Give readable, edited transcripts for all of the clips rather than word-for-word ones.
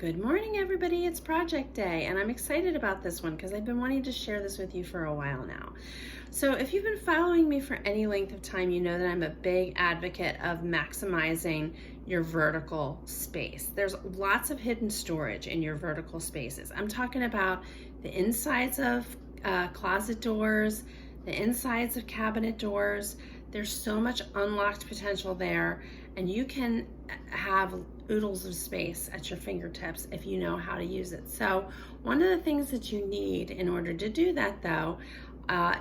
Good morning, everybody. It's project day, and I'm excited about this one because I've been wanting to share this with you for a while now. So if you've been following me for any length of time, you know that I'm a big advocate of maximizing your vertical space. There's lots of hidden storage in your vertical spaces. I'm talking about the insides of closet doors, the insides of cabinet doors. There's so much unlocked potential there, and you can have oodles of space at your fingertips if you know how to use it. So one of the things that you need in order to do that, though,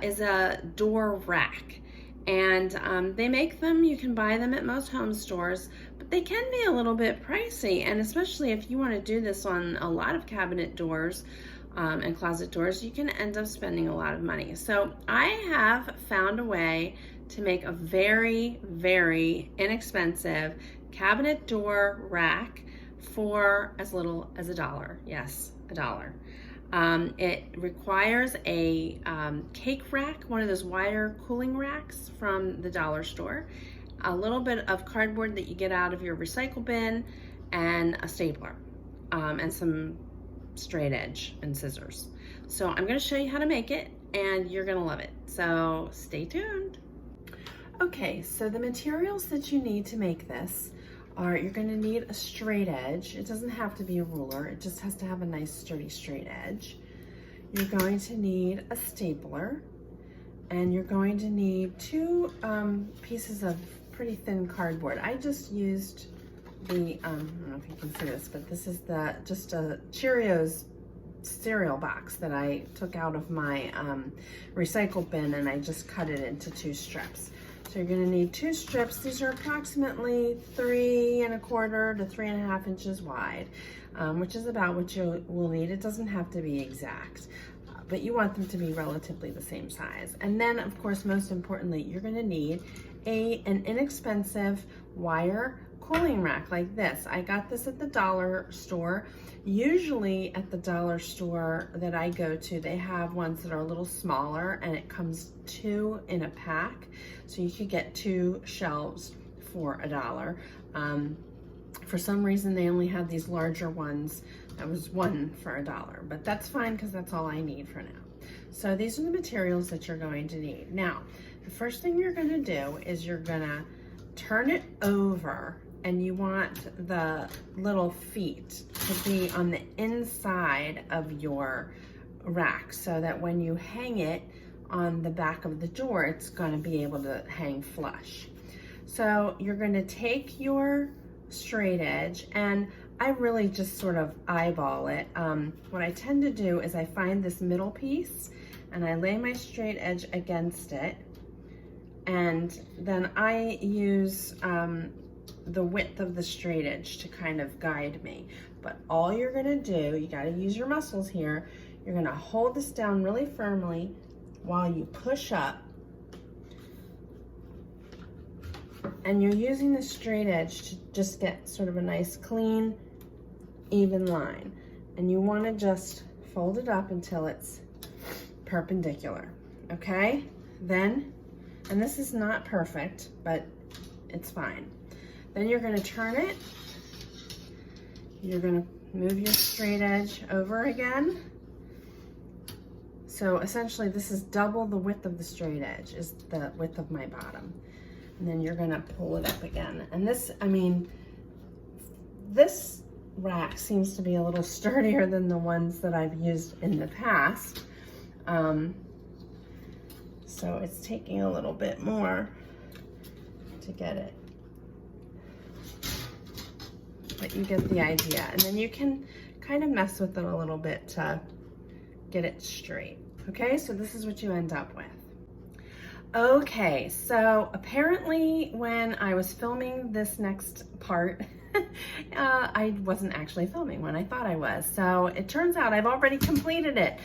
is a door rack. And they make them, you can buy them at most home stores, but they can be a little bit pricey. And especially if you want to do this on a lot of cabinet doors and closet doors, you can end up spending a lot of money. So I have found a way to make a very, very inexpensive cabinet door rack for as little as $1. Yes, $1. It requires a cake rack, one of those wire cooling racks from the dollar store, a little bit of cardboard that you get out of your recycle bin, and a stapler, and some straight edge and scissors. So I'm going to show you how to make it, and you're going to love it. So stay tuned. Okay, so the materials that you need to make this are, you're going to need a straight edge. It doesn't have to be a ruler, it just has to have a nice sturdy straight edge. You're going to need a stapler, and you're going to need two pieces of pretty thin cardboard. I just used the, I don't know if you can see this, but this is just a Cheerios cereal box that I took out of my recycle bin, and I just cut it into 2 strips. So you're going to need 2 strips. These are approximately 3 1/4 to 3 1/2 inches wide, which is about what you will need. It doesn't have to be exact, but you want them to be relatively the same size. And then, of course, most importantly, you're going to need an inexpensive wire cooling rack like this. I got this at the dollar store. Usually at the dollar store that I go to, they have ones that are a little smaller, and it comes 2 in a pack. So you could get 2 shelves for $1. For some reason, they only had these larger ones. That was 1 for $1, but that's fine because that's all I need for now. So these are the materials that you're going to need. Now, the first thing you're going to do is you're going to turn it over, and you want the little feet to be on the inside of your rack so that when you hang it on the back of the door, it's going to be able to hang flush. So you're going to take your straight edge, and I really just sort of eyeball it. What I tend to do is I find this middle piece, and I lay my straight edge against it, and then I use the width of the straight edge to kind of guide me. But all you're gonna do, you gotta use your muscles here, you're gonna hold this down really firmly while you push up, and you're using the straight edge to just get sort of a nice clean even line, and you want to just fold it up until it's perpendicular. Okay, then, and this is not perfect, but it's fine. Then you're going to turn it, you're going to move your straight edge over again. So essentially this is double the width of the straight edge, is the width of my bottom. And then you're going to pull it up again. And this, I mean, this rack seems to be a little sturdier than the ones that I've used in the past. So it's taking a little bit more to get it. But you get the idea. And then you can kind of mess with it a little bit to get it straight. Okay, so this is what you end up with. Okay, so apparently when I was filming this next part, I wasn't actually filming when I thought I was. So it turns out I've already completed it.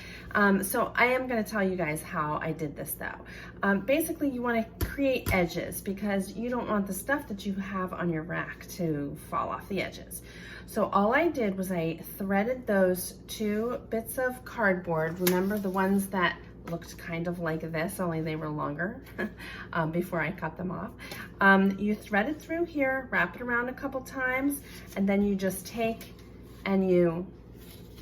So I am going to tell you guys how I did this though. Basically, you want to create edges because you don't want the stuff that you have on your rack to fall off the edges. So all I did was I threaded those 2 bits of cardboard. Remember the ones that looked kind of like this, only they were longer before I cut them off. You thread it through here, wrap it around a couple times, and then you just take and you,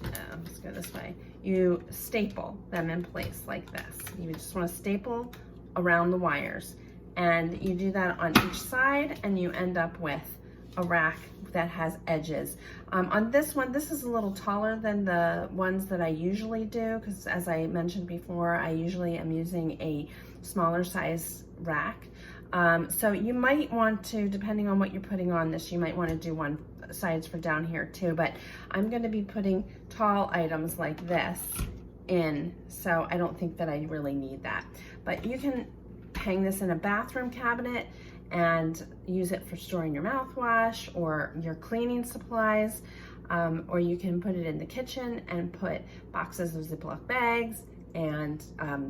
let's go this way, you staple them in place like this. You just want to staple around the wires, and you do that on each side, and you end up with a rack that has edges. On this one, this is a little taller than the ones that I usually do, because as I mentioned before, I usually am using a smaller size rack. So you might want to, depending on what you're putting on this, you might want to do one sides for down here too, but I'm going to be putting tall items like this in, so I don't think that I really need that. But you can hang this in a bathroom cabinet and use it for storing your mouthwash or your cleaning supplies, or you can put it in the kitchen and put boxes of Ziploc bags and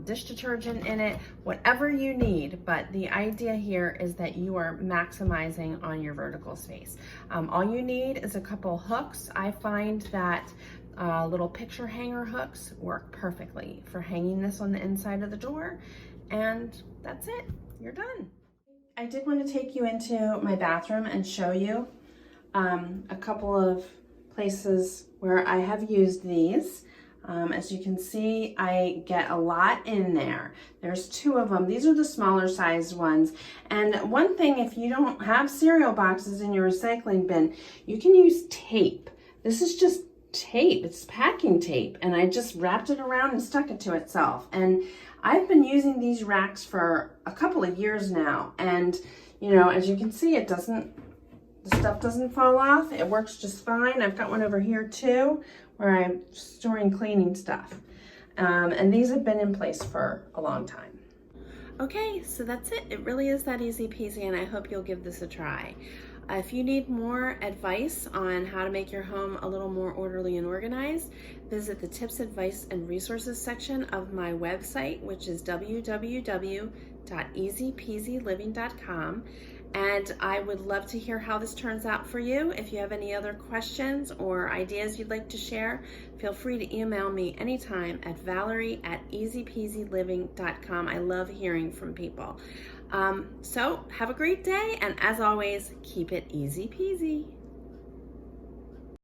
dish detergent in it, whatever you need. But the idea here is that you are maximizing on your vertical space. All you need is a couple hooks. I find that little picture hanger hooks work perfectly for hanging this on the inside of the door, and that's it, you're done. I did want to take you into my bathroom and show you a couple of places where I have used these. As you can see, I get a lot in there. There's 2 of them. These are the smaller sized ones. And one thing, if you don't have cereal boxes in your recycling bin, you can use tape. This is just tape. It's packing tape. And I just wrapped it around and stuck it to itself. And I've been using these racks for a couple of years now. And, you know, as you can see, the stuff doesn't fall off. It works just fine. I've got one over here too, where I'm storing cleaning stuff. And these have been in place for a long time. Okay, so that's it. It really is that easy peasy, and I hope you'll give this a try. If you need more advice on how to make your home a little more orderly and organized, visit the tips, advice, and resources section of my website, which is www.easypeasyliving.com. And I would love to hear how this turns out for you. If you have any other questions or ideas you'd like to share, feel free to email me anytime at valerie@easypeasyliving.com. I love hearing from people. So have a great day, and as always, keep it easy peasy.